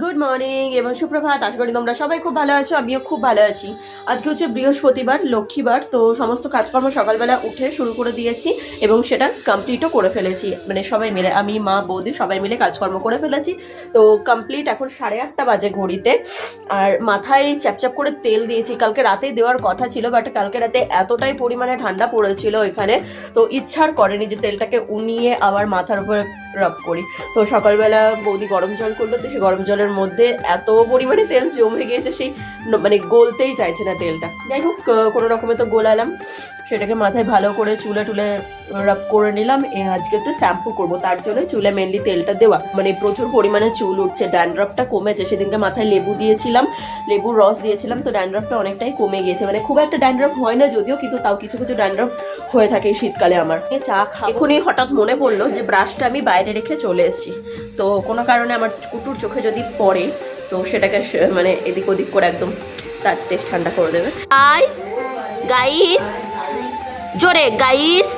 Good morning এবং সুপ্রভাত। আশা করি তোমরা সবাই খুব ভালো আছো, আমিও খুব ভালো আছি। আজকে হচ্ছে বৃহস্পতিবার, লক্ষ্মীবার, তো সমস্ত কাজকর্ম সকালবেলা উঠে শুরু করে দিয়েছি এবং সেটা কমপ্লিটও করে ফেলেছি। মানে সবাই মিলে, আমি, মা, বৌদি সবাই মিলে কাজকর্ম করে ফেলেছি। তো কমপ্লিট। এখন 8:30 বাজে ঘড়িতে। আর মাথায় চ্যাপচ্যাপ করে তেল দিয়েছি। কালকে রাতেই দেওয়ার কথা ছিল, বাট কালকে রাতে এতটাই পরিমাণে ঠান্ডা পড়েছিল এখানে, তো ইচ্ছার করেনি যে তেলটাকে উনিয়ে আবার মাথার উপর রাব করি। তো সকালবেলা বৌদি গরম জল করলো, তো সেই গরম জলের মধ্যে এত পরিমাণে তেল জমে গিয়েছে, সেই মানে গলতেই চাইছে না তেলটা। যাই হোক, কোনো রকমে তো গোলালাম, সেটাকে মাথায় ভালো করে চুলে টুলে রাব করে নিলাম। আজকে তো শ্যাম্পু করবো, তার জন্য চুলে মেনলি তেলটা দেওয়া। মানে প্রচুর পরিমাণে চুল উঠছে, ড্যান্ড্রফটা কমেছে। সেদিনকে মাথায় লেবু দিয়েছিলাম, লেবুর রস দিয়েছিলাম, তো ড্যান্ড্রফটা অনেকটাই কমে গিয়েছে। মানে খুব একটা ড্যান্ড্রফ হয় না যদিও, কিন্তু তাও কিছু কিছু ড্যান্ড্রফ হয়ে থাকে এই শীতকালে। আমার চা এখনই হঠাৎ মনে পড়লো যে ব্রাশটা আমি বাইরে রেখে চলে এসেছি, তো কোনো কারণে আমার কুটুর চোখে যদি পড়ে তো সেটাকে মানে এদিক ওদিক করে একদম তার তেজ ঠান্ডা করে দেবে। হাই গাইস, জোরে গাইস,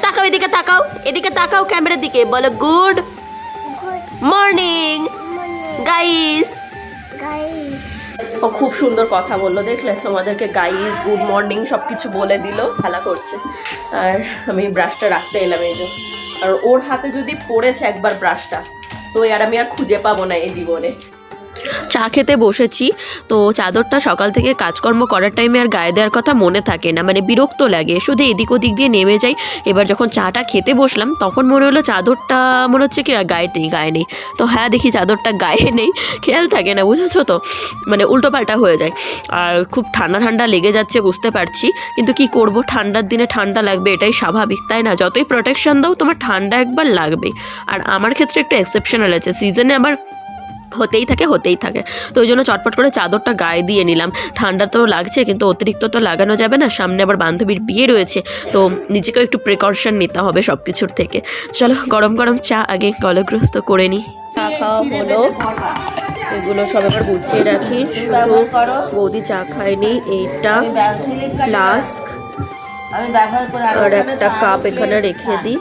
তাকাও, এদিকে তাকাও, এদিকে তাকাও ক্যামেরার দিকে, বলো গুড মর্নিং গাইস। ও খুব সুন্দর কথা বললো, দেখলে? তোমাদেরকে গাইস, গুড মর্নিং সবকিছু বলে দিল, খেলা করছে। আর আমি ব্রাশটা রাখতে এলাম এই যে। আর ওর হাতে যদি পড়েছে একবার ব্রাশটা, তো আর আমি আর খুঁজে পাবো না এই জীবনে। চা খেতে বসেছি, তো চাদরটা সকাল থেকে কাজকর্ম করার টাইমে আর গায়ে দেওয়ার কথা মনে থাকে না, মানে বিরক্ত লাগে, শুধু এদিক ওদিক দিয়ে নেমে যাই। এবার যখন চাটা খেতে বসলাম তখন মনে হলো চাদরটা মনে হচ্ছে কি গায়ে নেই। তো হ্যাঁ, দেখি চাদরটা গায়ে নেই, খেয়াল থাকে না, বুঝেছো তো, মানে উল্টোপাল্টা হয়ে যায়। আর খুব ঠান্ডা ঠান্ডা লেগে যাচ্ছে বুঝতে পারছি, কিন্তু কি করব, ঠান্ডার দিনে ঠান্ডা লাগবে, এটাই স্বাভাবিক, তাই না? যতই প্রোটেকশন দাও তোমার ঠান্ডা একবার লাগবে। আর আমার ক্ষেত্রে একটু এক্সেপশনাল আছে, সিজনে আমার হতেই থাকে। তো ওই জন্য চটপট করে চাদরটা গায়ে দিয়ে নিলাম। ঠান্ডা তো লাগছে, কিন্তু অতিরিক্ত তো লাগানো যাবে না, সামনে আবার বান্ধবীর বিয়ে রয়েছে, তো নিজেকেও একটু প্রিকশন নিতে হবে সব কিছুর থেকে। চলো গরম গরম চা আগে গলগ্রস্ত করে নিই। চা খাওয়া হলো, এগুলো সব এবার গুছিয়ে রাখি। শুধু বৌদি চা খায়নি, এইটা ফ্লাস্ক আর একটা কাপ এখানে রেখে দিই।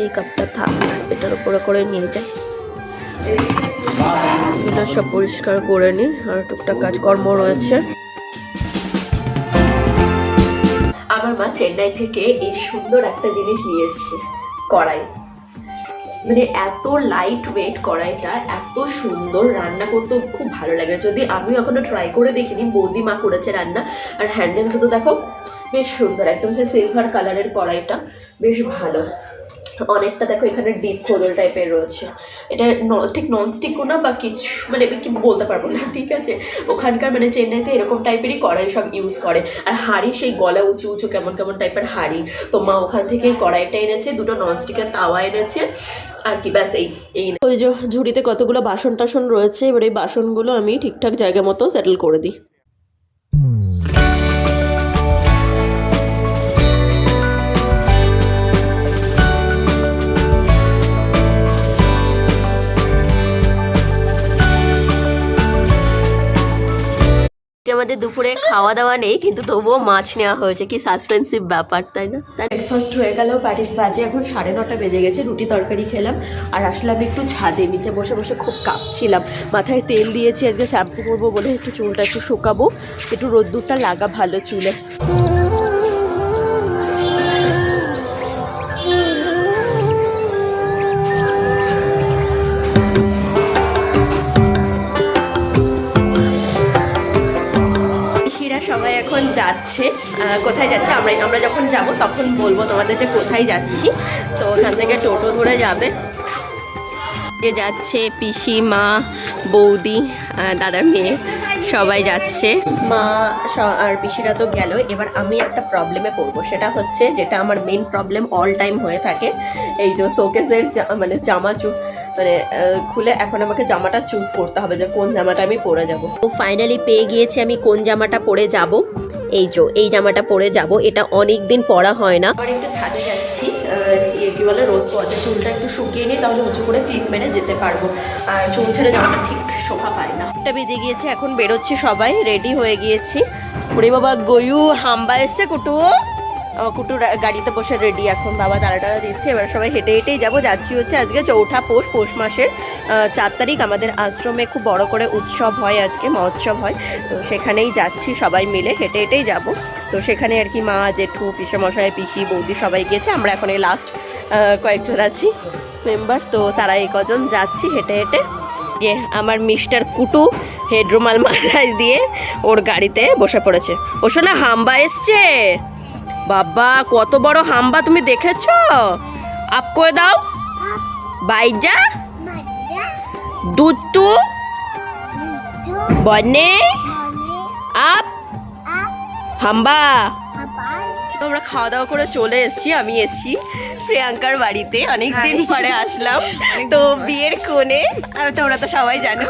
এই কাপটা থাক, এটার উপরে করে নিয়ে যাই। এটা সব পরিষ্কার করে নিই, আর টুকটাক কাজকর্ম রয়েছে। আমার মা চেন্নাই থেকে এই সুন্দর একটা জিনিস নিয়ে এসেছে, কড়াই। মানে এত লাইট ওয়েট কড়াইটা, এত সুন্দর, রান্না করতেও খুব ভালো লাগে। যদি আমিও এখনো ট্রাই করে দেখিনি, বৌদি মা করেছে রান্না। আর হ্যান্ডেলটা তো দেখো বেশ সুন্দর, একদম সে সিলভার কালারের কড়াইটা, বেশ ভালো। অনেকটা দেখো এখানে ডিপ খোদল টাইপের রয়েছে। এটা ঠিক ননস্টিকও না বা কিছু, মানে কি বলতে পারবো না, ঠিক আছে? ওখানকার মানে চেন্নাইতে এরকম টাইপেরই কড়াই সব ইউজ করে। আর হাঁড়ি সেই গলা উঁচু উঁচু কেমন কেমন টাইপের হাঁড়ি, তো মা ওখান থেকে কড়াইটা এনেছে, দুটো ননস্টিকের তাওয়া এনেছে, আর কি ব্যাস এই ওই যে ঝুড়িতে কতগুলো বাসন টাসন রয়েছে। এবার এই বাসনগুলো আমি ঠিকঠাক জায়গা মতো সেটেল করে দিই। আমাদের দুপুরে খাওয়া দাওয়া নেই, কিন্তু তবুও মাছ নেওয়া হয়েছে, কি সাসপেন্সিভ ব্যাপার, তাই না? ব্রেকফাস্ট হয়ে গেল, বাজে এখন 9:30 বেজে গেছে। রুটি তরকারি খেলাম আর আসলাম একটু ছাদে, নিচে বসে বসে খুব কাঁপছিলাম। মাথায় তেল দিয়েছি, আজকে শ্যাম্পু করবো বলে একটু চুলটা একটু শুকাবো, একটু রোদ্দুরটা লাগা ভালো চুলে। সবাই এখন যাচ্ছে, কোথায় যাচ্ছে আমরা যখন যাব তখন বলবো তোমাদের যে কোথায় যাচ্ছি। তো ওখান থেকে টোটো ধরে যাবে, যাচ্ছে পিসি, মা, বৌদি, দাদার মেয়ে, সবাই যাচ্ছে। মা আর পিসিরা তো গেল। এবার আমি একটা প্রবলেমে পড়বো, সেটা হচ্ছে, যেটা আমার মেন প্রবলেম অল টাইম হয়ে থাকে, এই যে শোকেসের মানে জামা মানে খুলে এখন আমাকে জামাটা চুজ করতে হবে যে কোন জামাটা আমি পরে যাব। তো ফাইনালি পেয়ে গিয়েছি আমি কোন জামাটা পরে যাব। এই জামাটা পরে যাব, এটা অনেক দিন পরা হয় না। আর একটু ছাদে যাচ্ছি, কি বলে, রোদ পড়ছে, চুলটা একটু শুকিয়ে নিই, তাহলে উঁচু করে ক্লিপ মেরে যেতে পারবো। আর চুল ছেড়ে জামাটা ঠিক শোভা পায় না। একটা বেজে গিয়েছে, এখন বেরোচ্ছি, সবাই রেডি হয়ে গিয়েছি। ওরে বাবা, গয়ু হাম্বা এসছে কুটু, কুটুর গাড়িতে বসে রেডি, এখন বাবা তাড়া দিচ্ছে। এবার সবাই হেঁটে হেঁটেই যাবো। যাচ্ছি হচ্ছে আজকে চৌঠা পৌষ মাসের 4 তারিখ আমাদের আশ্রমে খুব বড় করে উৎসব হয়, আজকে মহোৎসব হয়। তো সেখানেই যাচ্ছি সবাই মিলে, হেঁটে হেঁটেই যাব। তো সেখানে আর কি মা, জেঠু, পিসেমশাই, পিসি, বৌদি সবাই গিয়েছে। আমরা এখন এই লাস্ট কয়েকজন আছি মেম্বার, তো তারা এই কজন যাচ্ছি হেঁটে হেঁটে। যে আমার মিস্টার কুটু হেডরুমাল মাথায় দিয়ে ওর গাড়িতে বসে পড়েছে। ও শোনা হাম্বা এসছে, বাবা কত বড় হাম্বা তুমি দেখেছো? আপ করে দাও, বাইজা দুটু বনে আপ হাম্বা। আমরা খাওয়া দাওয়া করে চলে এসেছি, আমি এসেছি প্রিয়াঙ্কার বাড়িতে, অনেকদিন পরে আসলাম। তো বিয়ের কোণে, আর তোমরা তো সবাই জানো।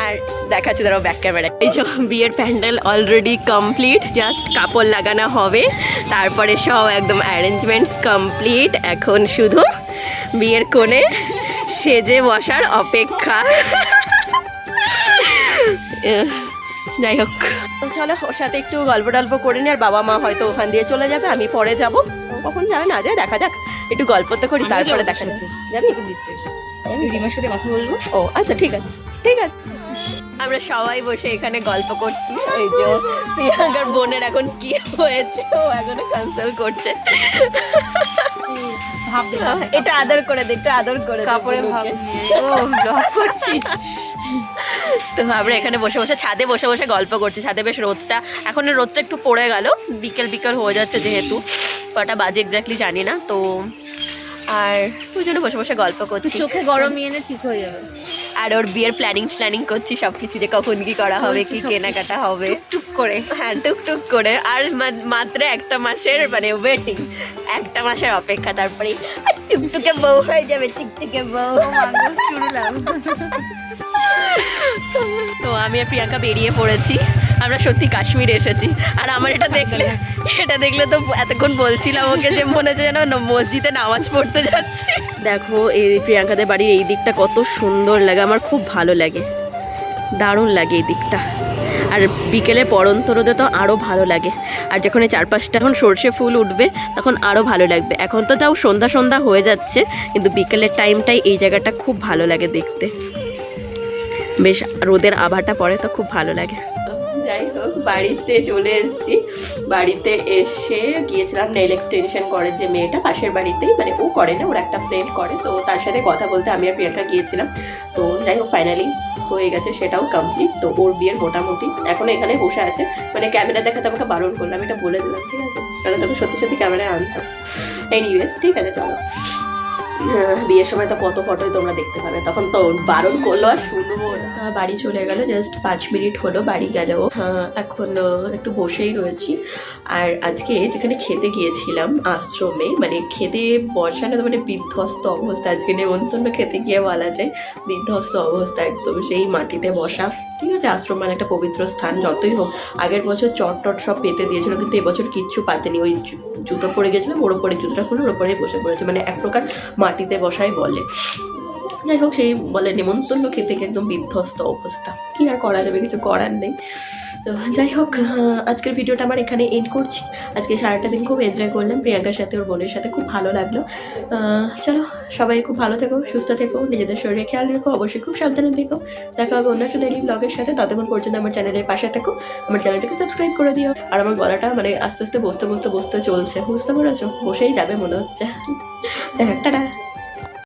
আর দেখাচ্ছি ধরো ব্যাক ক্যামেরা, এই যে বিয়ের প্যান্ডেল অলরেডি কমপ্লিট, জাস্ট কাপড় লাগানো হবে, তারপরে সব একদম অ্যারেঞ্জমেন্টস কমপ্লিট। এখন শুধু বিয়ের কোণে সেজে বসার অপেক্ষা। যাই হোক, চলো ওর সাথে একটু গল্প টল্প করে নি। আর বাবা মা হয়তো ওখান দিয়ে চলে যাবে, আমি পরে যাব, কখন যাবে না যায় দেখা যাক। একটু গল্প তো করি, তারপরে দেখা যাবে। যাবি? রিমার সাথে কথা বলবো। ও আচ্ছা, ঠিক আছে ঠিক আছে। আমরা সবাই বসে এখানে গল্প করছি। ওই যে প্রিয়াঙ্কার বোনের এখন কি হয়েছে, ও এখন কনসাল্ট করছে। এটা আদর করে দে, একটু আদর করে দে। কাপড়ে ভাব ও ব্লগ করছিস। তো আমরা এখানে বসে বসে ছাদে বসে বসে গল্প করছি। ছাদে বেশ রোদটা, এখন রোদটা একটু পড়ে গেল, বিকেল বিকেল হয়ে যাচ্ছে যেহেতু, কটা বাজে এক্স্যাক্টলি জানি না। তো আর ওই জন্য বসে বসে গল্প করছি। চোখে গরম এনে ঠিক হয়ে যাবে। আর ওর বিয়ের প্ল্যানিং করছি সবকিছু, যে কখন কি করা হবে, কি কেনাকাটা হবে, টুক করে। হ্যাঁ টুকটুক করে। আর মাত্র একটা মাসের মানে ওয়েটিং, একটা মাসের অপেক্ষা, তারপরে টুকটুকে বউ হয়ে যাবে, টিকটিকে বউ। তো আমি আর প্রিয়াঙ্কা বেরিয়ে পড়েছি, আমরা সত্যি কাশ্মীর এসেছি। আর আমার এটা দেখলে তো এতক্ষণ বলছিলাম ওকে যে মনে হচ্ছে যেন মসজিদে নামাজ পড়তে যাচ্ছে। দেখো এই প্রিয়াঙ্কাদের বাড়ির এই দিকটা কত সুন্দর লাগে, আমার খুব ভালো লাগে, দারুণ লাগে এই দিকটা। আর বিকেলে পড়ন্ত রোদে তো আরও ভালো লাগে। আর যখন এই চারপাশটা এখন সর্ষে ফুল উঠবে তখন আরও ভালো লাগবে। এখন তো তাও সন্ধ্যা হয়ে যাচ্ছে, কিন্তু বিকেলের টাইমটাই এই জায়গাটা খুব ভালো লাগে দেখতে, বেশ রোদের আভাটা পড়ে তো খুব ভালো লাগে। যাই হোক, বাড়িতে চলে এসেছি। বাড়িতে এসে গিয়েছিলাম নেল এক্সটেনশন করে যে মেয়েটা পাশের বাড়িতেই, মানে ও করে না, ওর একটা ফ্রেন্ড করে, তো তার সাথে কথা বলতে আমি আর প্রিয়াঙ্কা গিয়েছিলাম। তো যাই হোক ফাইনালি হয়ে গেছে, সেটাও কমপ্লিট। তো ওর বিয়ের মোটামুটি এখনো এখানে বসে আছে, মানে ক্যামেরা দেখাতে আমাকে বারণ করলাম, এটা বলে দিলাম ঠিক আছে, কারণ তোকে সত্যি সত্যি ক্যামেরায় আনতাম। এনিওয়েজ ঠিক আছে চলো, বিয়ের সময় তো কত ফটোই তোমরা দেখতে পাবে, তখন তো বারণ করলো আর শুনবো না। বাড়ি চলে গেল, জাস্ট 5 মিনিট হলো বাড়ি গেল। এখন একটু বসেই রয়েছি। আর আজকে যেখানে খেতে গিয়েছিলাম আশ্রমে, মানে খেতে বসানো তো মানে বিধ্বস্ত অবস্থা, আজকে নেমন্তন্ন খেতে গিয়ে বলা যায় বিধ্বস্ত অবস্থা একদম, সেই মাটিতে বসা। ঠিক আছে, আশ্রম মানে একটা পবিত্র স্থান, যতই হোক। আগের বছর চট সব পেতে দিয়েছিল, কিন্তু এবছর কিচ্ছু পাতেনি। ওই জুতো পরে গেছিলাম, ওর ওপরে জুতোটা খুলে ওর ওপরেই বসে পড়েছে, মানে এক প্রকার মাটিতে বসাই বলে। যাই হোক, সেই বলে নেমন্তন্ন খেতে একদম বিধ্বস্ত অবস্থা, কি আর করা যাবে, কিছু করার নেই। তো যাই হোক, আজকের ভিডিওটা আমার এখানে এন্ড করছি। আজকে সারাটা দিন খুব এনজয় করলাম প্রিয়াঙ্কার সাথে, ওর বোনের সাথে, খুব ভালো লাগলো। চলো সবাই খুব ভালো থেকো, সুস্থ থেকো, নিজেদের শরীরে খেয়াল রেখো, অবশ্যই খুব সাবধানে থেকো। দেখা হবে অন্য একটা ডেইলি ব্লগের সাথে, ততক্ষণ পর্যন্ত আমার চ্যানেলের পাশে থেকো, আমার চ্যানেলটাকে সাবস্ক্রাইব করে দিও। আর আমার গলাটা মানে আস্তে আস্তে বসতে চলছে, বুঝতে পেরেছো, বসেই যাবে মনে হচ্ছে। টাটা।